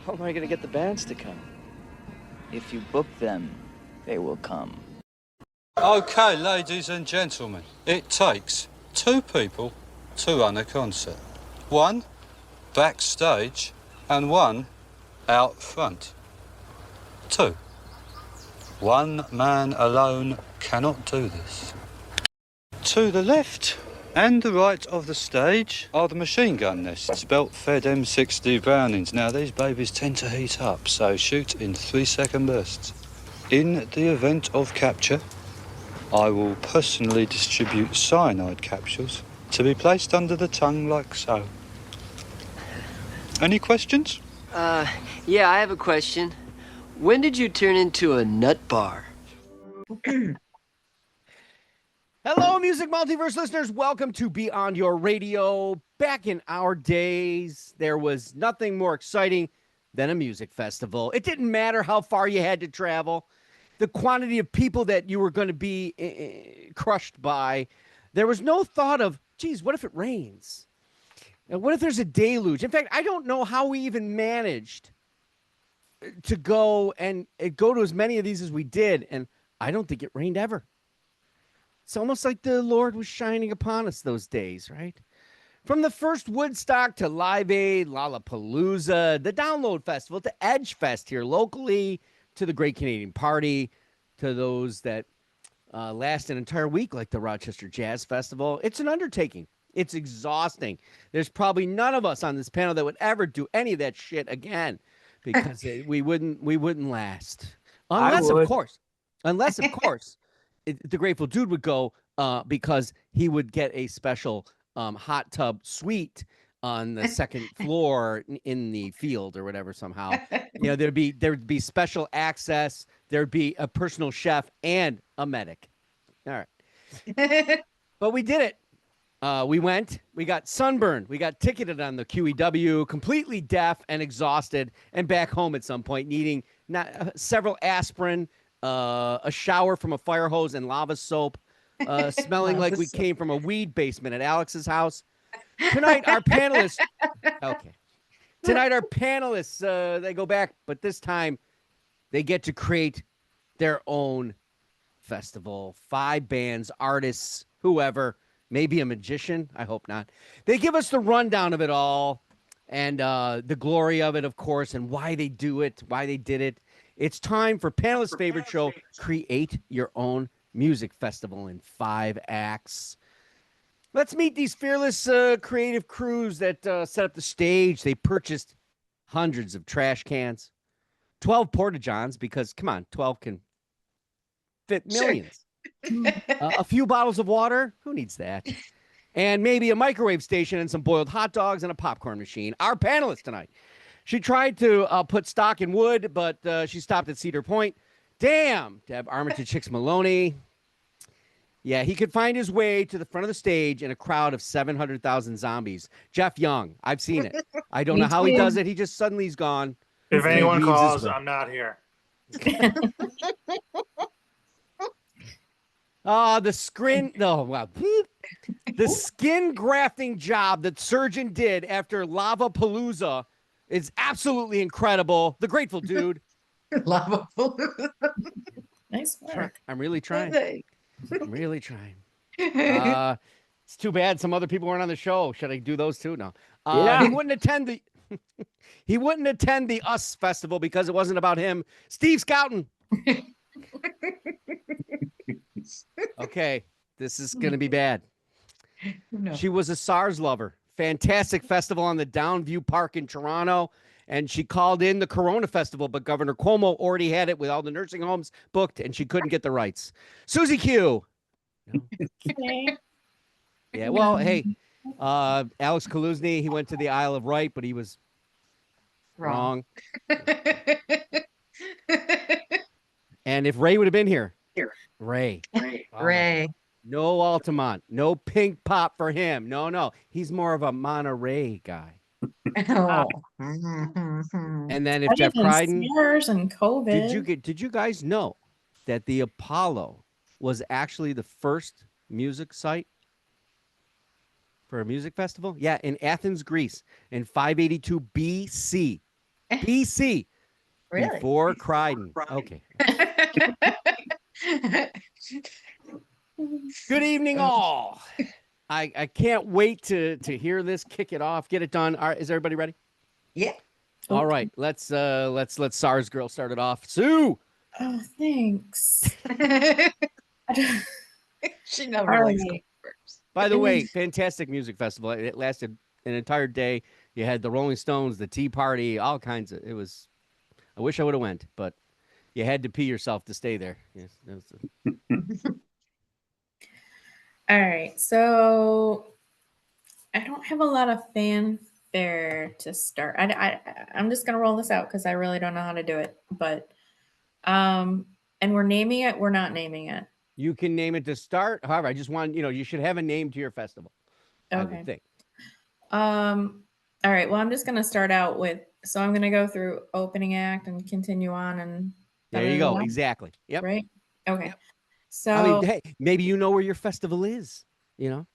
How am I going to get the bands to come? If you book them, they will come. Okay, ladies and gentlemen, it takes 2 people to run a concert. 1 backstage and 1 out front. 2. 1 man alone cannot do this. To the left and the right of the stage are the machine gun nests, belt-fed M60 Brownings. Now, these babies tend to heat up, so shoot in 3-second bursts. In the event of capture, I will personally distribute cyanide capsules to be placed under the tongue like so. Any questions? Yeah, I have a question. When did you turn into a nut bar? Hello, Music Multiverse listeners. Welcome to Beyond Your Radio. Back in our days, there was nothing more exciting than a music festival. It didn't matter how far you had to travel, the quantity of people that you were going to be crushed by. There was no thought of, geez, what if it rains? And what if there's a deluge? In fact, I don't know how we even managed to go to as many of these as we did, and I don't think it rained ever. It's almost like the Lord was shining upon us those days, right? From the first Woodstock to Live Aid, Lollapalooza, the Download Festival, to Edge Fest here locally, to the Great Canadian Party, to those that last an entire week like the Rochester Jazz Festival. It's an undertaking. It's exhausting. There's probably none of us on this panel that would ever do any of that shit again because we wouldn't last. Unless, of course, the Grateful Dude would go because he would get a special hot tub suite on the second floor in the field or whatever somehow. You know, there'd be special access. There'd be a personal chef and a medic. All right. But we did it. We went, we got sunburned, we got ticketed on the QEW, completely deaf and exhausted, and back home at some point, needing several aspirin, a shower from a fire hose and lava soap, smelling like we came from a weed basement at Alex's house. Tonight, our panelists, they go back, but this time they get to create their own festival. 5 bands, artists, whoever. Maybe a magician. I hope not. They give us the rundown of it all and the glory of it, of course, and why they do it, why they did it. It's time for Panelists' favorite show, Create Your Own Music Festival in 5 acts. Let's meet these fearless creative crews that set up the stage. They purchased hundreds of trash cans, 12 porta-johns, because, come on, 12 can fit millions. Sure. A few bottles of water. Who needs that? And maybe a microwave station and some boiled hot dogs and a popcorn machine. Our panelist tonight. She tried to put stock in wood, but she stopped at Cedar Point. Damn, to have Armitage Chicks Maloney. Yeah, he could find his way to the front of the stage in a crowd of 700,000 zombies. Jeff Young. I've seen it. I don't know how he does it. He just suddenly is gone. If anyone calls, I'm not here. The skin grafting job that Surgeon did after Lavapalooza is absolutely incredible. The Grateful Dude. Lavapalooza. Nice work. I'm really trying. It's too bad some other people weren't on the show. Should I do those too? No. Yeah. He wouldn't attend the US Festival because it wasn't about him. Steve Scouten. Okay, this is going to be bad. No. She was a SARS lover. Fantastic festival on the Downview Park in Toronto. And she called in the Corona Festival, but Governor Cuomo already had it with all the nursing homes booked, and she couldn't get the rights. Susie Q. No. Yeah, well, hey, Alex Kaluzny, he went to the Isle of Wight, but he was wrong. And if Ray would have been here. Ray. No Altamont. No pink pop for him. No. He's more of a Monterey guy. Oh. And then if Jeff Cryden and COVID. Did you guys know that the Apollo was actually the first music site for a music festival? Yeah, in Athens, Greece, in 582 BC. BC. Really? Before Crichton. Okay. Good evening, all. I can't wait to hear this. Kick it off. Get it done. All right, is everybody ready? Yeah. All right. Let's let SARS girl start it off. Sue. Oh, thanks. She never All likes right. going first. By the way, fantastic music festival. It lasted an entire day. You had the Rolling Stones, the Tea Party, all kinds of. It was. I wish I would have went, but you had to pee yourself to stay there. Yes, All right. So I don't have a lot of fanfare to start. I'm just gonna roll this out because I really don't know how to do it. But and we're naming it. We're not naming it. You can name it to start. However, I just want you should have a name to your festival. Okay. I would think. All right. Well, I'm just gonna start out with. So I'm gonna go through opening act and continue on and. There you go. Exactly. Yep. Right. Okay. Yep. So I mean, hey, maybe you know where your festival is. You know.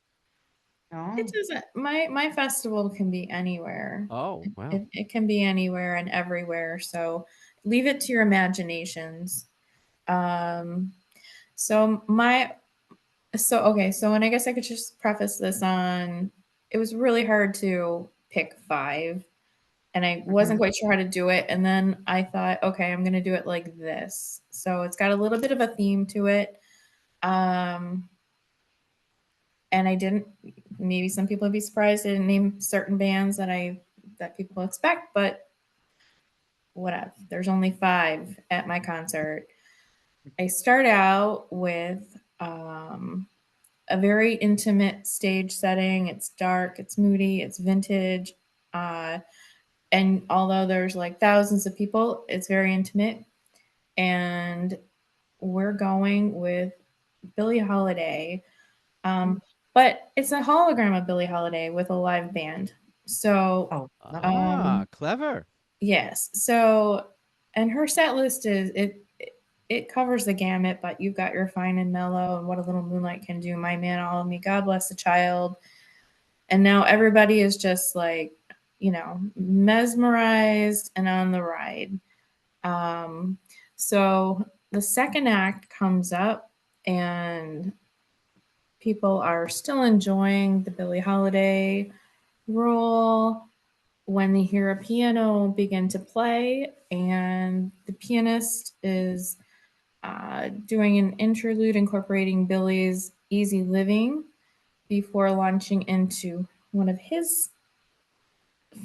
Oh. It doesn't. My festival can be anywhere. Oh wow. It can be anywhere and everywhere. So leave it to your imaginations. So okay. So and I guess I could just preface this on. It was really hard to pick 5, and I wasn't quite sure how to do it. And then I thought, okay, I'm gonna do it like this. So it's got a little bit of a theme to it. And I didn't. Maybe some people would be surprised I didn't name certain bands that people expect, but whatever. There's only 5 at my concert. I start out with a very intimate stage setting. It's dark, it's moody, it's vintage, and although there's like thousands of people, it's very intimate. And we're going with Billie Holiday. But it's a hologram of Billie Holiday with a live band. So, clever. Yes. So, and her set list it covers the gamut, but you've got your Fine and Mellow and What a Little Moonlight Can Do, My Man, All of Me, God Bless the Child. And now everybody is just like, mesmerized and on the ride. So the second act comes up and people are still enjoying the Billie Holiday role when they hear a piano begin to play, and the pianist is doing an interlude incorporating Billie's Easy Living before launching into one of his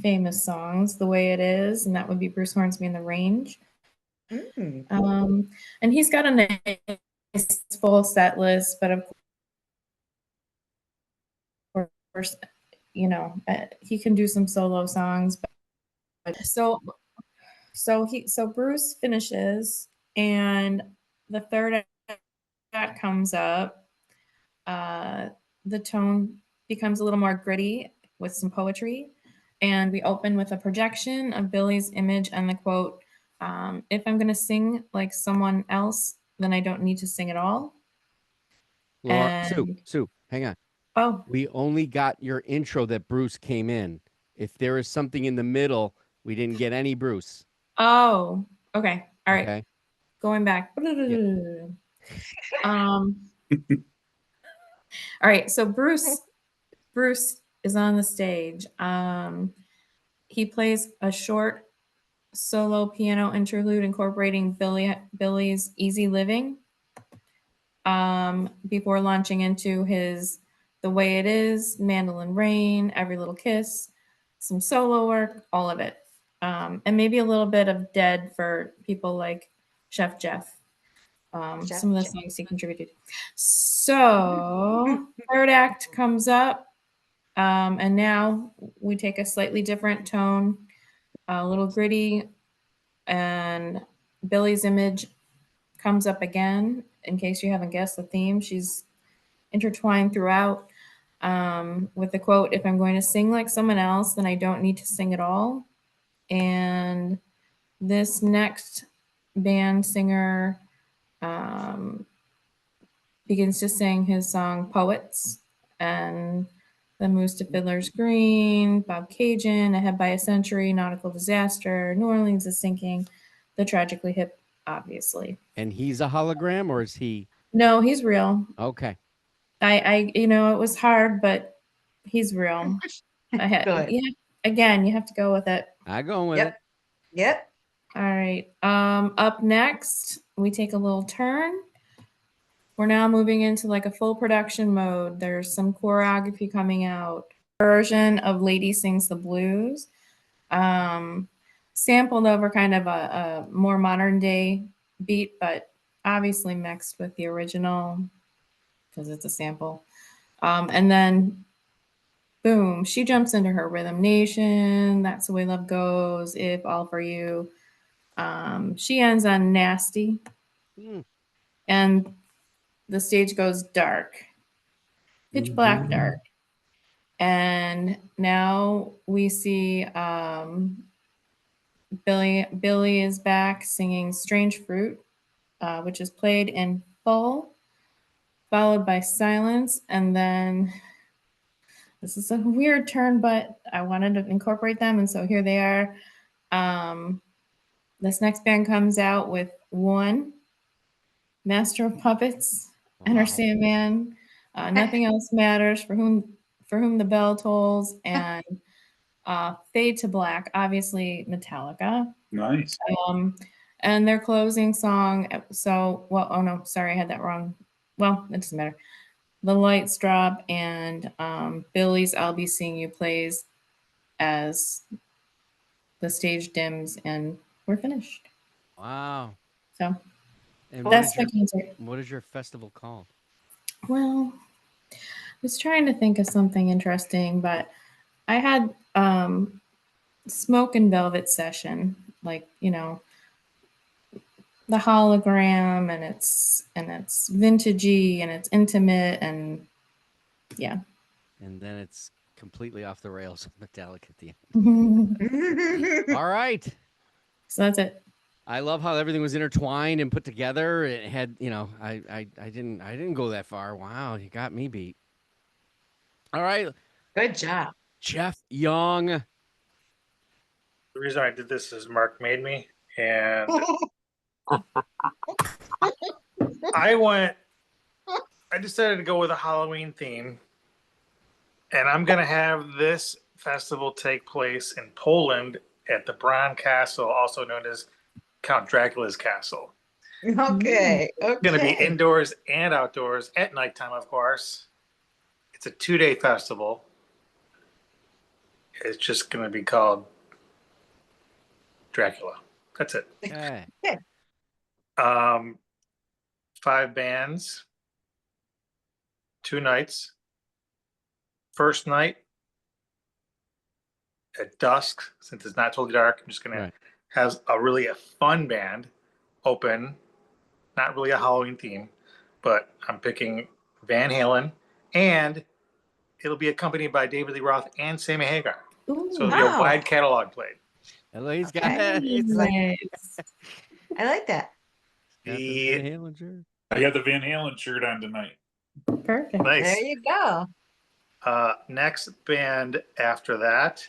famous songs, The Way It Is, and that would be Bruce Hornsby and the Range. And he's got a nice full set list, but of course, he can do some solo songs. But so Bruce finishes, and the third act comes up. The tone becomes a little more gritty with some poetry, and we open with a projection of Billie's image and the quote, "If I'm going to sing like someone else, then I don't need to sing at all." Laura, Sue, hang on. Oh, we only got your intro that Bruce came in. If there is something in the middle, we didn't get any Bruce. Oh, okay. All right. Okay. Going back. Yeah. All right. So Bruce is on the stage. He plays a short solo piano interlude incorporating Billie's Easy Living before launching into his The Way It Is, Mandolin Rain, Every Little Kiss, some solo work, all of it. And maybe a little bit of Dead for people like Chef Jeff. Some of the songs he contributed. So third act comes up, and now we take a slightly different tone, a little gritty, and Billie's image comes up again. In case you haven't guessed the theme, she's intertwined throughout with the quote, "If I'm going to sing like someone else, then I don't need to sing at all." And this next band singer begins to sing his song Poets, and The Moose to Fiddler's Green, Bob Cajun, Ahead by a Century, Nautical Disaster, New Orleans is Sinking, The Tragically Hip, obviously. And he's a hologram, or is he? No, he's real. Okay. It was hard, but he's real. Good. Again, you have to go with it. I go with Yep. Yep. All right. Up next, we take a little turn. We're now moving into like a full production mode. There's some choreography coming out. Version of Lady Sings the Blues. Sampled over kind of a more modern day beat, but obviously mixed with the original because it's a sample. And then boom, she jumps into her Rhythm Nation. That's the way love goes. If all for you. She ends on Nasty. it. And the stage goes dark, pitch black dark. And now we see Billy is back singing Strange Fruit, which is played in full, followed by silence. And then this is a weird turn, but I wanted to incorporate them. And so here they are. This next band comes out with One, Master of Puppets, Enter Sandman, Nothing Else Matters, For Whom the Bell Tolls, and Fade to Black, obviously Metallica. Nice. And their closing song, oh no, sorry, I had that wrong. Well, it doesn't matter. The lights drop, and Billy's I'll Be Seeing You plays as the stage dims, and we're finished. Wow. So And that's my concert. what is your festival called? Well, I was trying to think of something interesting, but I had Smoke and Velvet Session, like, the hologram, and it's vintagey and it's intimate, and yeah. And then it's completely off the rails, metallic at the end. All right. So that's it. I love how everything was intertwined and put together. It had, I didn't go that far. Wow, you got me beat. All right, Good job. Jeff Young. The reason I did this is Mark made me, and I decided to go with a Halloween theme, and I'm going to have this festival take place in Poland at the Bran Castle, also known as Count Dracula's Castle. Okay. It's going to be indoors and outdoors at nighttime, of course. It's a 2-day festival. It's just going to be called Dracula. That's it. Okay. 5 bands, 2 nights. First night at dusk, since it's not totally dark, I'm just going to have a fun band open. Not really a Halloween theme, but I'm picking Van Halen, and it'll be accompanied by David Lee Roth and Sammy Hagar. Ooh, So it'll be a wide catalog played. Hello, he's got Okay. that. It's nice. I like that. the Van Halen shirt. I got the Van Halen shirt on tonight. Perfect. Nice. There you go. Next band after that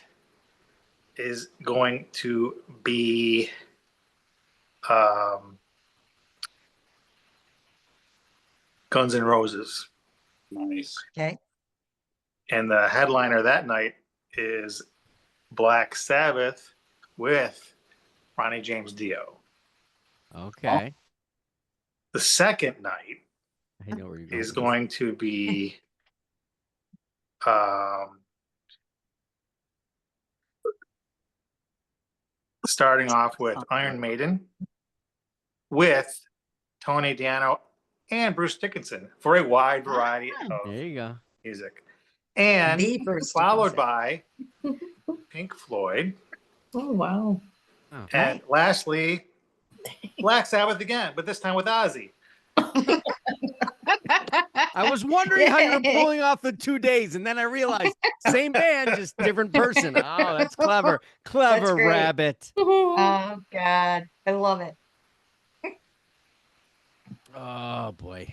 is going to be Guns N' Roses. Nice. Okay. And the headliner that night is Black Sabbath with Ronnie James Dio. Okay. The second night I know where you're going. is going to be starting off with Iron Maiden with Tony Diano and Bruce Dickinson for a wide variety of There you go. music. And The Bruce followed Dickinson. by Pink Floyd. Oh, wow. Oh. And lastly, Black Sabbath again, but this time with Ozzy. I was wondering how you were pulling off the 2 days, and then I realized same band, just different person. Oh, that's clever. Clever great. rabbit. Oh, God. I love it. Oh, boy.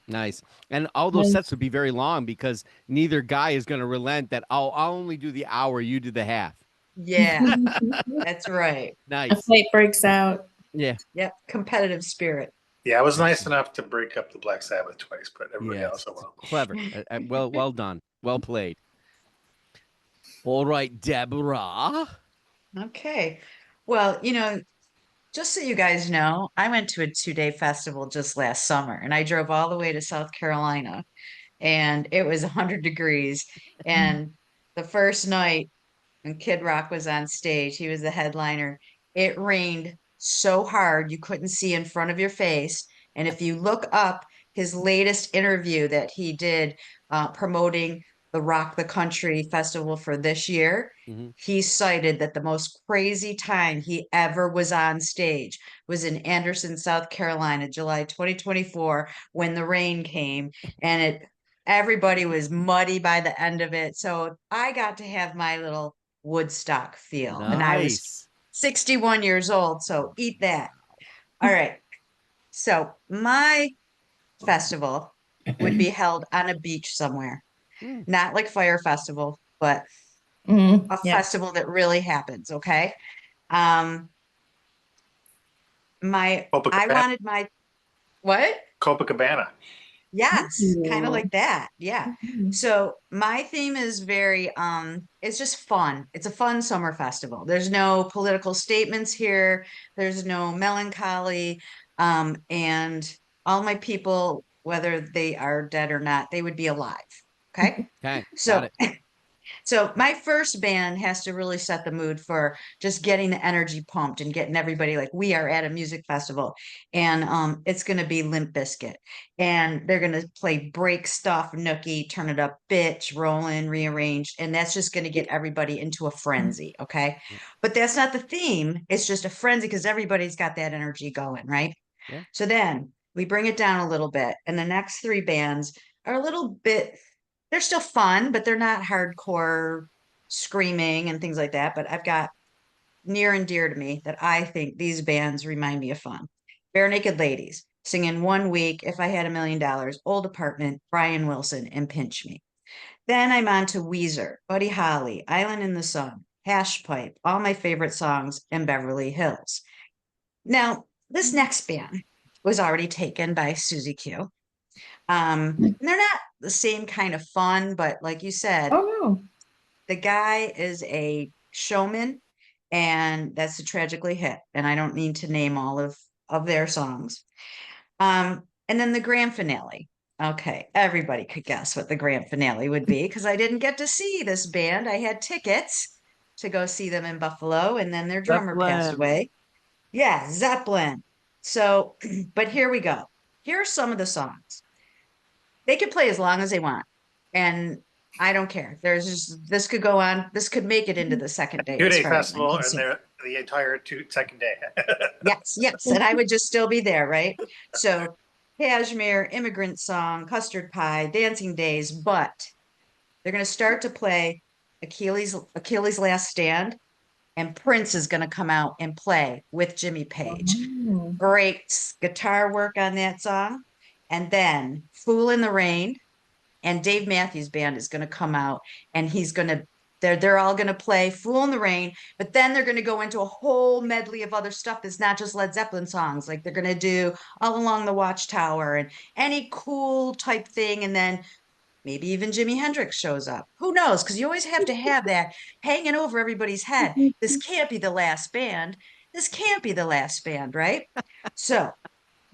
Nice. And all those sets would be very long because neither guy is going to relent that I'll only do the hour, you do the half. Yeah, that's right. A Nice. fight breaks out. Yeah. Yep, competitive spirit. Yeah, I was nice enough to break up the Black Sabbath twice, but everybody Yes. else, oh well. Clever. Well done. Well played. All right, Deborah. Okay. Well, just so you guys know, I went to a 2-day festival just last summer and I drove all the way to South Carolina and it was 100 degrees. And the first night when Kid Rock was on stage, he was the headliner. It rained so hard you couldn't see in front of your face. And if you look up his latest interview that he did promoting the Rock the Country Festival for this year, Mhm. he cited that the most crazy time he ever was on stage was in Anderson, South Carolina, July 2024, when the rain came and everybody was muddy by the end of it. So I got to have my little Woodstock feel. And I was Nice. 61 years old, so eat that. All right. So my festival would be held on a beach somewhere, Mm. not like Fire Festival, but a Yeah. festival that really happens. Okay. Um, I Copacabana. wanted my what? Copacabana. Yes, kind of Ooh. like that. Yeah. Mhm. So my theme is very it's just fun. It's a fun summer festival. There's no political statements here. There's no melancholy. And all my people, whether they are dead or not, they would be alive. Okay. Okay. Got So it. so my first band has to really set the mood for just getting the energy pumped and getting everybody like we are at a music festival, and it's going to be Limp Bizkit, and they're going to play Break Stuff, Nookie, Turn It Up, Bitch, Rollin', Rearranged, and that's just going to get everybody into a frenzy, okay? Yeah. But that's not the theme. It's just a frenzy because everybody's got that energy going, right? Yeah. So then we bring it down a little bit, and the next three bands are a little bit they're still fun, but they're not hardcore screaming and things like that. But I've got near and dear to me that I think these bands remind me of fun. Bare Naked Ladies singing 1 week, If I Had $1 Million, Old Apartment, Brian Wilson, and Pinch Me. Then I'm on to Weezer, Buddy Holly, Island in the Sun, Hash Pipe, all my favorite songs, and Beverly Hills. Now, this next band was already taken by Susie Q. And they're not the same kind of fun, but like you said, Oh no. the guy is a showman, and that's a tragically hit. And I don't need to name all of their songs. And then the grand finale. Okay, everybody could guess what the grand finale would be because I didn't get to see this band. I had tickets to go see them in Buffalo, and then their drummer passed Zeppelin. away. Yeah, Zeppelin. So, but here we go. Here are some of the songs. They could play as long as they want, and I don't care. There's just this could go on. This could make it into the second day as 2-day far as I'm festival, and concerned. they're the entire second day. Yes, yes, and I would just still be there, right? So, Kashmir, Immigrant Song, Custard Pie, Dancing Days, but they're going to start to play Achilles' Last Stand, and Prince is going to come out and play with Jimmy Page. Oh. Great guitar work on that song, and then Fool in the Rain. And Dave Matthews Band is going to come out, and they're all going to play Fool in the Rain, but then they're going to go into a whole medley of other stuff that's not just Led Zeppelin songs. Like they're going to do All Along the Watchtower and any cool type thing, and then maybe even Jimi Hendrix shows up. Who knows? Because you always have to have that hanging over everybody's head. This can't be the last band. This can't be the last band, right? So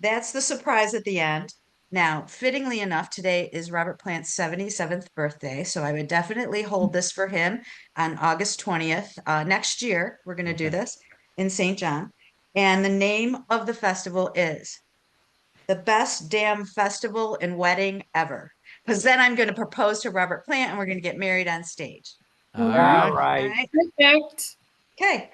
that's the surprise at the end. Now, fittingly enough, today is Robert Plant's 77th birthday. So I would definitely hold this for him on August 20th. Next year, we're going to do this in St. John. And the name of the festival is the best damn festival and wedding ever. Because then I'm going to propose to Robert Plant and we're going to get married on stage. All All right. right. Perfect. Okay.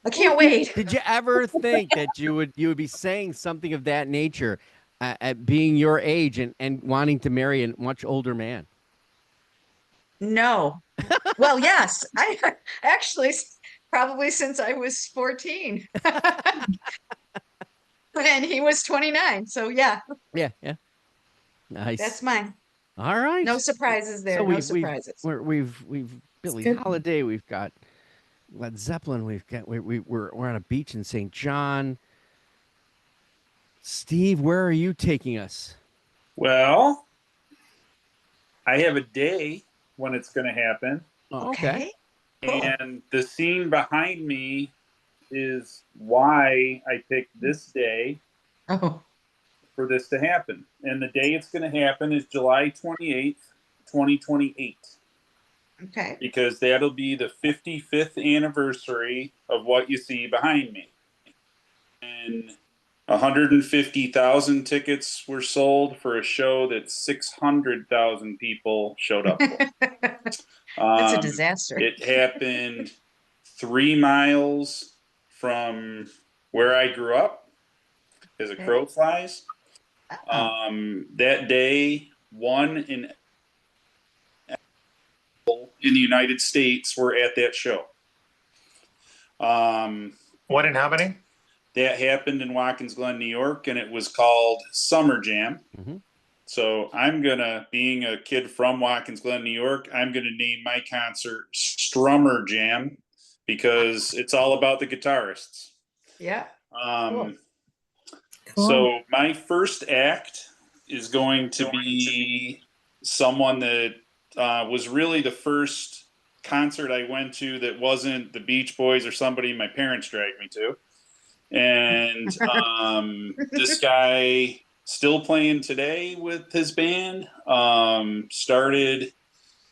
I can't wait. Did you ever think that you would be saying something of that nature at being your age and wanting to marry a much older man? No. Well, yes. I actually probably since I was 14. And he was 29. So yeah. Yeah, yeah. Nice. That's mine. All right. No surprises there. So No surprises. we've Billie good. Holiday. We've got Led Zeppelin. We're on a beach in St. John. Steve, where are you taking us? Well, I have a day when it's going to happen, Oh, okay. Cool. and the scene behind me is why I picked this day Oh, for this to happen. And the day it's going to happen is July 28th, 2028, okay. because that'll be the 55th anniversary of what you see behind me. And 150,000 tickets were sold for a show that 600,000 people showed up for. That's a disaster. It happened 3 miles from where I grew up, as a crow flies. That day, one in the United States were at that show. What and how many? That happened in Watkins Glen, New York, and it was called Summer Jam. Mhm. So I'm gonna, being a kid from Watkins Glen, New York, I'm gonna name my concert Strummer Jam because it's all about the guitarists. Yeah. Cool. So my first act is going to be someone that was really the first concert I went to that wasn't the Beach Boys or somebody my parents dragged me to. And this guy still playing today with his band. Started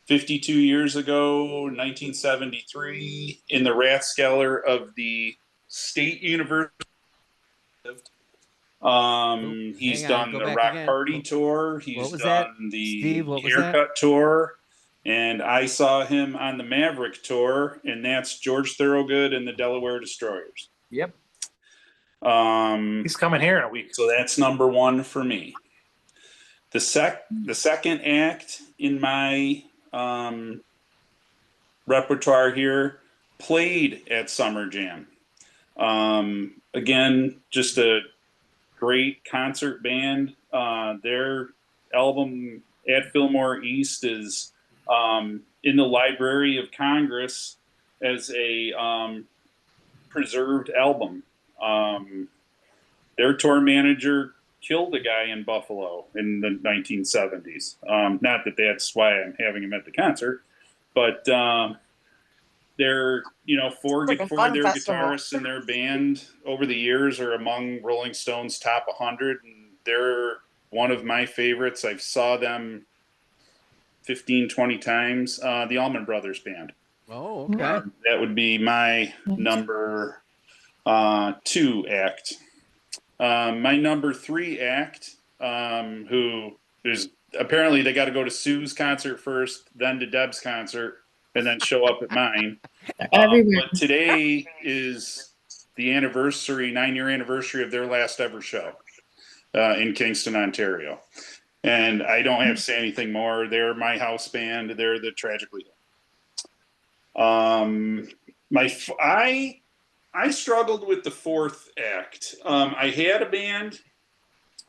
52 years ago, 1973, in the Rathskeller of the State University. He's hang on, done go the back Rock again. Party tour. He's was that? done the Steve, what was that? Haircut tour. And I saw him on the Maverick tour, and that's George Thorogood and the Delaware Destroyers. Yep. He's coming here in a week. So that's number one for me. The second act in my repertoire here played at Summer Jam. Again, just a great concert band. Their album at Fillmore East is in the Library of Congress as a preserved album. Their tour manager killed a guy in Buffalo in the 1970s. Not that that's why I'm having him at the concert, but they're, four Like a fun their festival. guitarists in their band over the years are among Rolling Stone's top 100, and they're one of my favorites. I've saw them 15, 20 times. The Allman Brothers Band. Oh, okay. That would be my number 2 act. My number 3 act, who is apparently they got to go to Sue's concert first, then to Deb's concert, and then show up at mine. Everywhere. But today is the 9-year anniversary of their last ever show in Kingston, Ontario. And I don't have to say anything more. They're my house band. They're the Tragically Hip. I struggled with the 4th act. I had a band,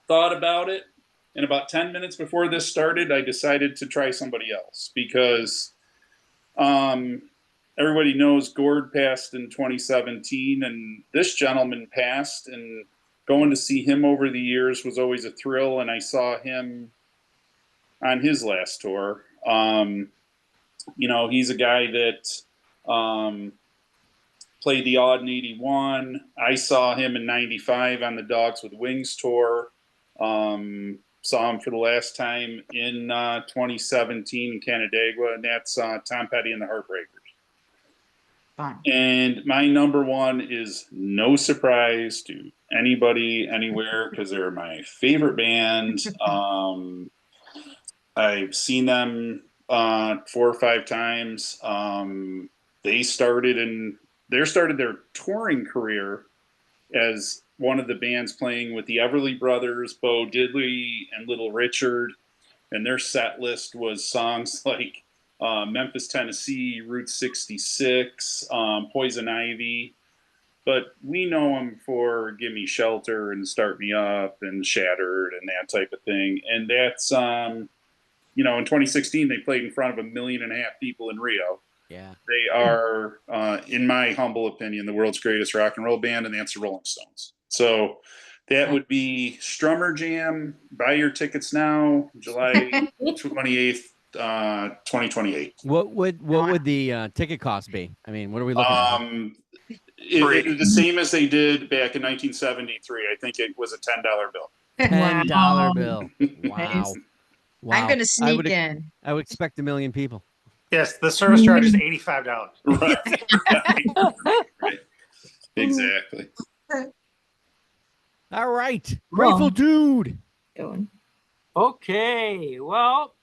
thought about it, and about 10 minutes before this started, I decided to try somebody else because everybody knows Gord passed in 2017, and this gentleman passed, and going to see him over the years was always a thrill, and I saw him on his last tour. He's a guy that played the Odd in 81. I saw him in 95 on the Dogs with Wings tour. Saw him for the last time in 2017 in Canandaigua, and that's Tom Petty and the Heartbreakers. Fun. And my number 1 is no surprise to anybody anywhere because they're my favorite band. I've seen them 4 or 5 times. They started their touring career as one of the bands playing with the Everly Brothers, Bo Diddley, and Little Richard. And their set list was songs like Memphis, Tennessee, Route 66, Poison Ivy. but we know them for Give Me Shelter and Start Me Up and Shattered and that type of thing. And that's, you know, in 2016, they played in front of 1.5 million people in Rio. Yeah. They are, in my humble opinion, the world's greatest rock and roll band, and that's the Rolling Stones. So that would be Strummer Jam. Buy your tickets now, July 28th, 2028. What would the ticket cost be? I mean, what are we looking at? The same as they did back in 1973. I think it was a $10 bill. $10 bill. Wow. Nice. Wow. I'm going to sneak in. I would expect 1 million people. Yes, the service charge is $85. Right. Right. Exactly. All right. Grateful dude. Going. Okay, well,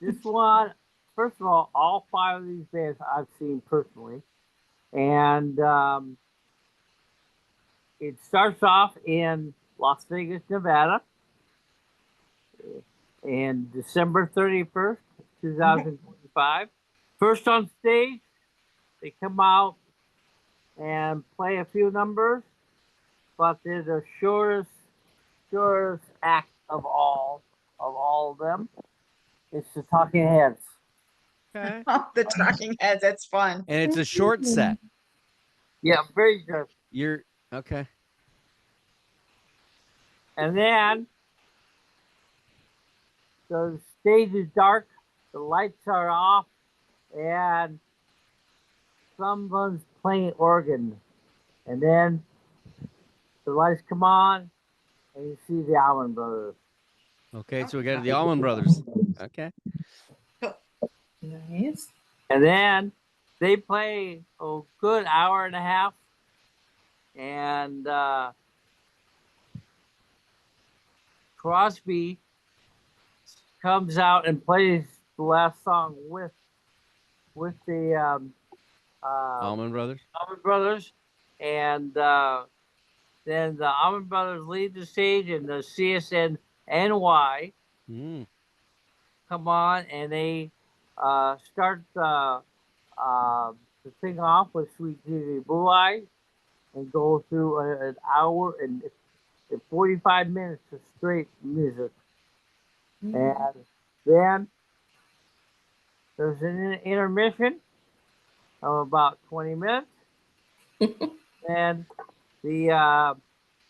this one, first of all 5 of these bands I've seen personally, and it starts off in Las Vegas, Nevada, and December 31st, 2025. First on stage, they come out and play a few numbers, but they're the shortest act of all of them. It's the Talking Heads. Okay. Oh, the Talking Heads. That's fun. And it's a short set. Yeah, very good. You're okay. And then the stage is dark, the lights are off, and someone's playing organ. And then the lights come on, and you see the Allman Brothers. Okay, so we got the Allman Brothers. Okay. Nice. And then they play a good hour and a half, and Crosby comes out and plays the last song with the Allman Brothers. Allman Brothers, and then the Allman Brothers leave the stage, and the CSNY come on, and they start the thing off with Sweet Judy Blue Eyes, and go through an hour and 45 minutes of straight music. And then there's an intermission of about 20 minutes. And the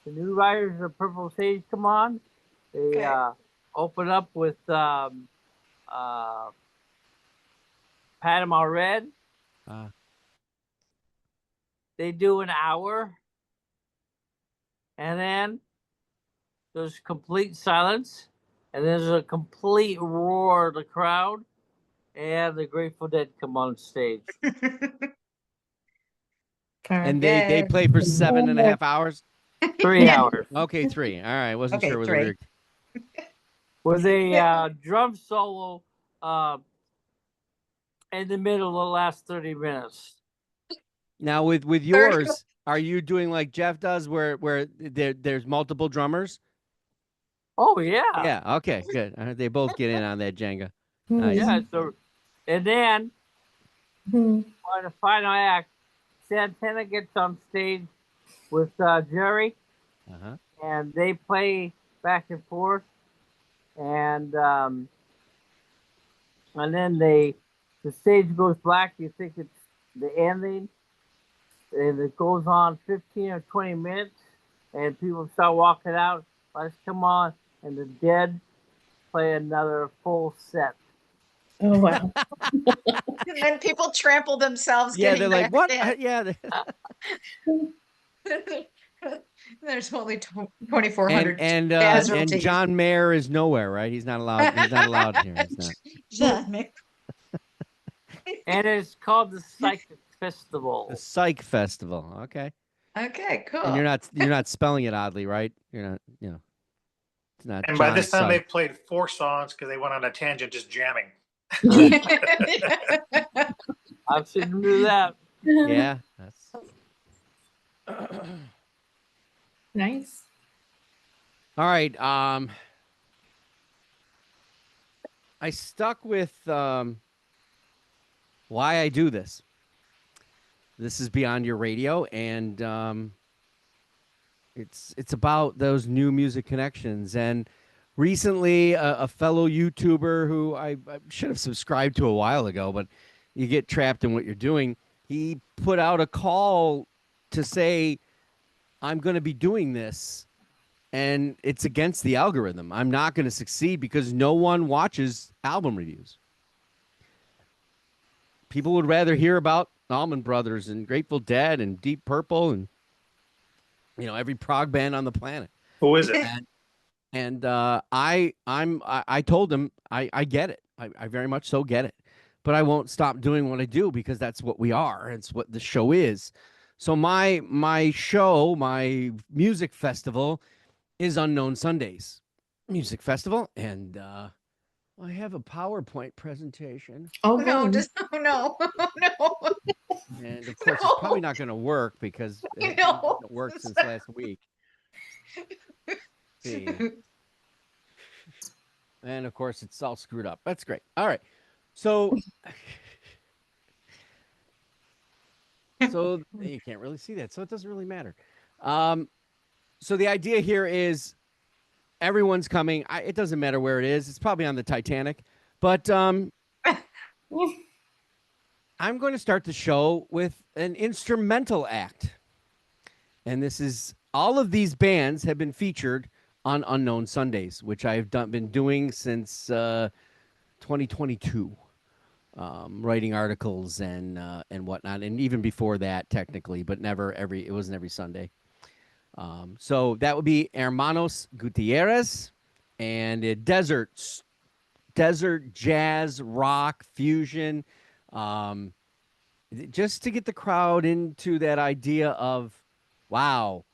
new writers of Purple Sage come on. They open up with Panama Red. They do an hour, and then there's complete silence, and there's a complete roar of the crowd, and the Grateful Dead come on stage. And they play for 7.5 hours? 3 hours. Okay, 3. All right. Wasn't sure whether we were... With a drum solo in the middle of the last 30 minutes. Now, with yours, are you doing like Jeff does, where there's multiple drummers? Oh yeah. Yeah. Okay. Good. They both get in on that Jenga. Nice. Yeah. So, and then for the final act, Santana gets on stage with Jerry, and they play back and forth, and then the stage goes black. You think it's the ending. And it goes on 15 or 20 minutes, and people start walking out. Let's come on, and the Dead play another full set. Oh wow! And then people trample themselves. Yeah, they're like, what? Yeah. There's only 2,400. And John Mayer is nowhere, right? He's not allowed. He's not allowed here. He's not. John Mayer. And it's called the Psych Festival. The Psych Festival. Okay. Okay, cool. And you're not spelling it oddly, right? You're not, it's not. And John by this time, Psych. they played 4 songs because they went on a tangent just jamming. I've seen them do that. Yeah, that's nice. All right. I stuck with why I do this. This is Beyond Your Radio, and it's about those new music connections. And recently, a fellow YouTuber who I should have subscribed to a while ago, but you get trapped in what you're doing. He put out a call to say, I'm going to be doing this, and it's against the algorithm. I'm not going to succeed because no one watches album reviews. People would rather hear about Allman Brothers and Grateful Dead and Deep Purple and every prog band on the planet. Who is it? And I told him I get it. I very much so get it. But I won't stop doing what I do because that's what we are. It's what the show is. So my show, my music festival is Unknown Sundays Music Festival. And I have a PowerPoint presentation. Oh, no, good. just no, no. And of course, it's probably not going to work because it hasn't worked since last week. See. And of course, it's all screwed up. That's great. All right. So you can't really see that. So it doesn't really matter. So the idea here is everyone's coming. It doesn't matter where it is. It's probably on the Titanic. But I'm going to start the show with an instrumental act. And this is all of these bands have been featured on Unknown Sundays, which I've been doing since 2022, writing articles and whatnot, and even before that, technically, but it wasn't every Sunday. So that would be Hermanos Gutierrez and a desert jazz rock fusion, just to get the crowd into that idea of wow,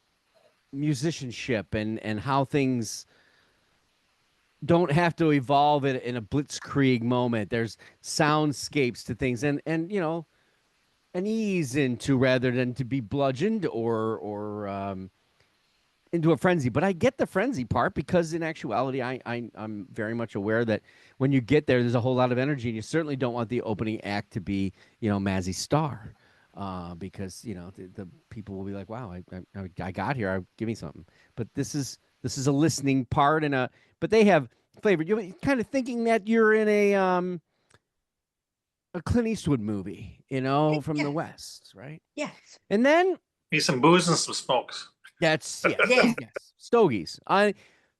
musicianship and how things don't have to evolve in a blitzkrieg moment. There's soundscapes to things and an ease into rather than to be bludgeoned or into a frenzy. But I get the frenzy part because in actuality, I'm very much aware that when you get there's a whole lot of energy, and you certainly don't want the opening act to be, Mazzy Star. Because the people will be like, wow, I got here, give me something. But this is a listening part but they have flavor. You're kind of thinking that you're in a Clint Eastwood movie, from the West, right? Yes. And then Need some booze and some smokes. that's Yeah. yes, stogies.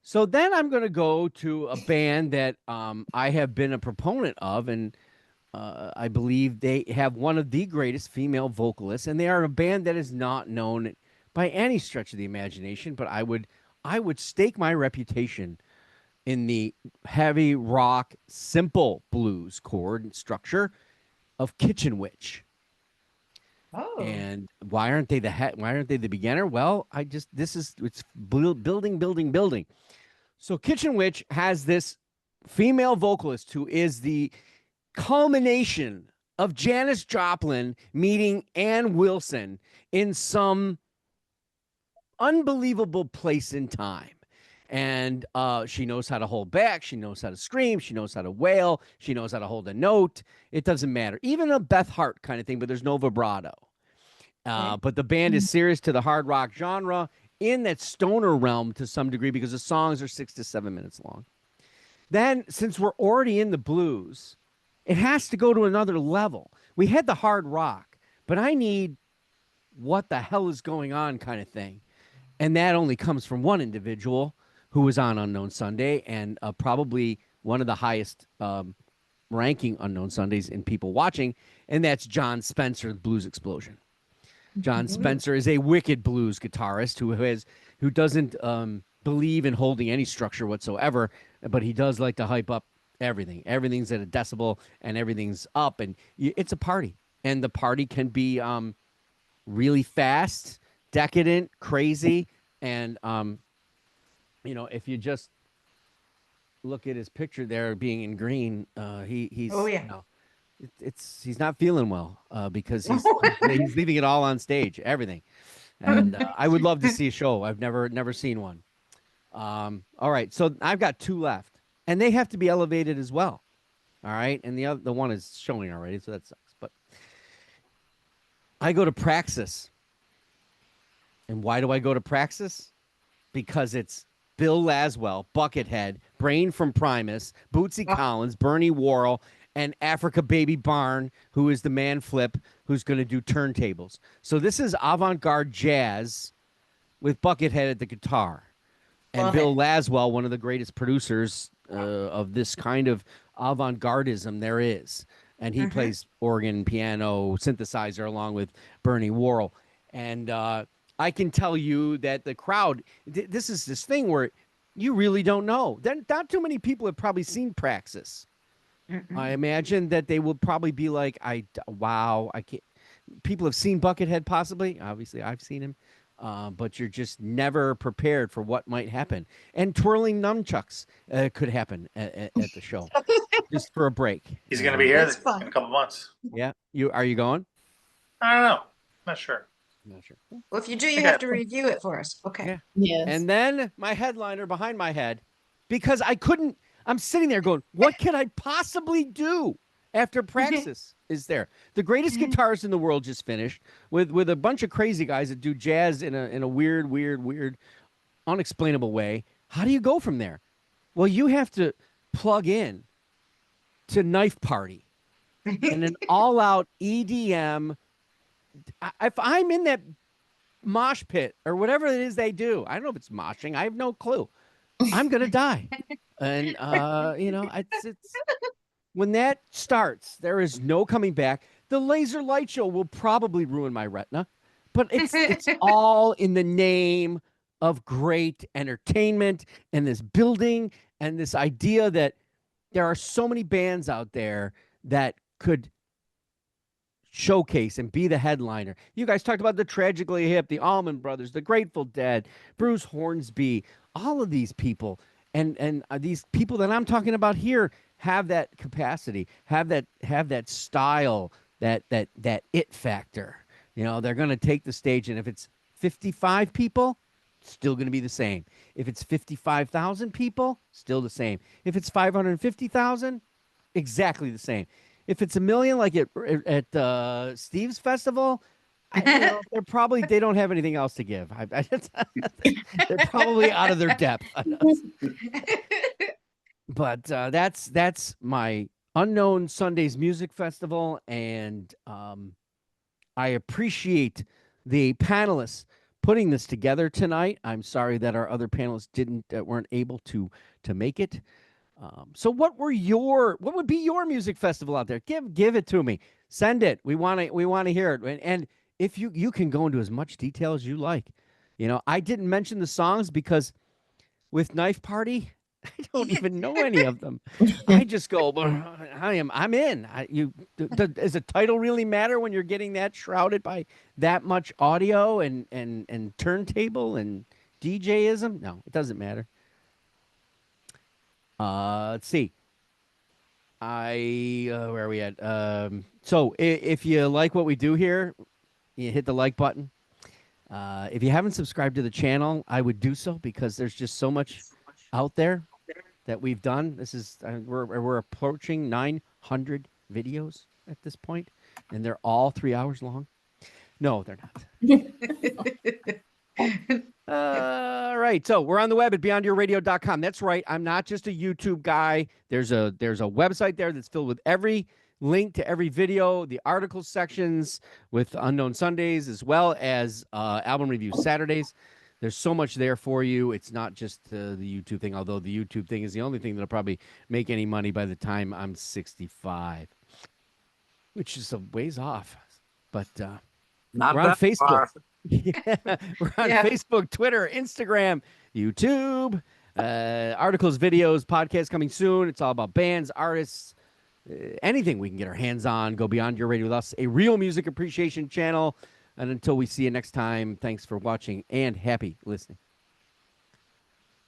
So then I'm going to go to a band that I have been a proponent of, and I believe they have one of the greatest female vocalists, and they are a band that is not known by any stretch of the imagination. But I would stake my reputation in the heavy rock, simple blues chord structure of Kitchen Witch. Oh. And why aren't they the beginner? Well, it's building. So Kitchen Witch has this female vocalist who is the culmination of Janis Joplin meeting Ann Wilson in some unbelievable place in time. And she knows how to hold back. She knows how to scream. She knows how to wail. She knows how to hold a note. It doesn't matter. Even a Beth Hart kind of thing, but there's no vibrato. But the band is serious to the hard rock genre in that stoner realm to some degree because the songs are 6 to 7 minutes long. Then, since we're already in the blues, it has to go to another level. We had the hard rock, but I need what the hell is going on kind of thing. And that only comes from one individual who was on Unknown Sunday and probably one of the highest ranking Unknown Sundays in people watching, and that's John Spencer, Blues Explosion. John Spencer is a wicked blues guitarist who doesn't believe in holding any structure whatsoever, but he does like to hype up everything. Everything's at a decibel and everything's up, and it's a party. And the party can be really fast, decadent, crazy, and if you just look at his picture there being in green, he's Oh, yeah. he's not feeling well because he's leaving it all on stage, everything. And I would love to see a show. I've never seen one. All right, so I've got two left, and they have to be elevated as well. All right, and the one is showing already, so that sucks. But I go to Praxis. And why do I go to Praxis? Because it's Bill Laswell, Buckethead, Brain from Primus, Bootsy Collins, Bernie Worrell, and Africa Baby Barn, who is the man flip, who's going to do turntables. So this is avant-garde jazz with Buckethead at the guitar. And Love Bill it. Laswell, one of the greatest producers of this kind of avant-gardism there is. And he plays organ, piano, synthesizer along with Bernie Worrell. And I can tell you that the crowd, this is this thing where you really don't know. Then not too many people have probably seen Praxis. I imagine that they will probably be like, wow, I can't. People have seen Buckethead possibly. Obviously, I've seen him. But you're just never prepared for what might happen. And twirling nunchucks could happen at the show, just for a break. He's going to be here That's in fun. a couple months. Yeah, are you going? I don't know. Not sure. Not sure. Well, if you do, you have to review it for us. Okay. Yeah. Yes. And then my headliner behind my head, because I'm sitting there going, what can I possibly do after Praxis is there? The greatest guitarist in the world just finished with a bunch of crazy guys that do jazz in a weird, unexplainable way. How do you go from there? Well, you have to plug in to Knife Party and an all-out EDM. If I'm in that mosh pit or whatever it is they do, I don't know if it's moshing. I have no clue. I'm gonna die, and it's when that starts, there is no coming back. The laser light show will probably ruin my retina, but it's all in the name of great entertainment and this building and this idea that there are so many bands out there that could showcase and be the headliner. You guys talked about the Tragically Hip, the Allman Brothers, the Grateful Dead, Bruce Hornsby, all of these people. And these people that I'm talking about here have that capacity, have that style, that it factor. You know, they're going to take the stage, and if it's 55 people, still going to be the same. If it's 55,000 people, still the same. If it's 550,000, exactly the same. If it's 1 million, like at Steve's festival, they don't have anything else to give. They're probably out of their depth. But that's my Unknown Sundays Music Festival, and I appreciate the panelists putting this together tonight. I'm sorry that our other panelists weren't able to make it. So what would be your music festival out there? Give it to me. Send it. We want to hear it. And if you can go into as much detail as you like. You know, I didn't mention the songs because with Knife Party, I don't even know any of them. I just go, I'm in. Does the title really matter when you're getting that shrouded by that much audio and turntable and DJism? No, it doesn't matter. Let's see. Where are we at? So if you like what we do here, you hit the like button. If you haven't subscribed to the channel, I would do so because there's just so much out there that we've done. This is we're approaching 900 videos at this point, and they're all 3 hours long. No, they're not. All right, so we're on the web at beyondyourradio.com. That's right. I'm not just a YouTube guy. There's a website there that's filled with every link to every video, the article sections with Unknown Sundays, as well as album review Saturdays. There's so much there for you. It's not just the YouTube thing, although the YouTube thing is the only thing that'll probably make any money by the time I'm 65, which is a ways off. But Not we're on that Facebook. far. Yeah, we're on Facebook, Twitter, Instagram, YouTube, articles, videos, podcasts coming soon. It's all about bands, artists, anything we can get our hands on. Go Beyond Your Radio with us, a real music appreciation channel. And until we see you next time, thanks for watching and happy listening.